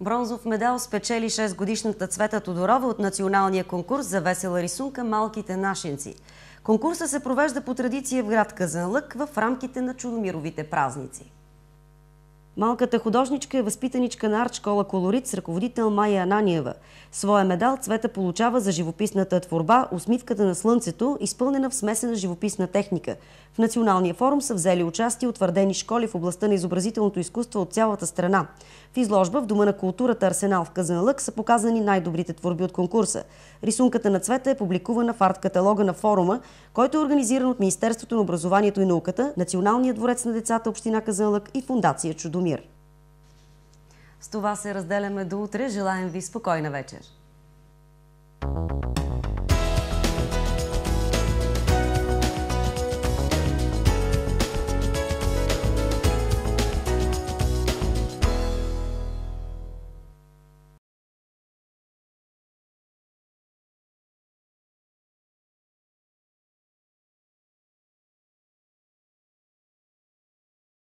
Бронзов медал спечели 6-годишната Цвета Тодорова от националния конкурс за весела рисунка «Малките нашинци». Конкурсът се провежда по традиция в град Казанлък в рамките на Чудомировите празници. Малката художничка е възпитаничка на арт-школа «Колорит» с ръководител Майя Ананиева. Своя медал Цвета получава за живописната творба «Усмивката на слънцето», изпълнена в смесена живописна техника. В националния форум са взели участие утвърдени школи в областта на изобразителното изкуство от цялата страна. В изложба в Дома на културата Арсенал в Казанлък са показани най-добрите творби от конкурса. Рисунката на Цвета е публикувана в арт-каталога на форума, който е организиран от Министерството на образованието и науката, Националния дворец на децата община Казанлък и Фондация Чудомир. С това се разделяме до утре. Желаем ви спокойна вечер!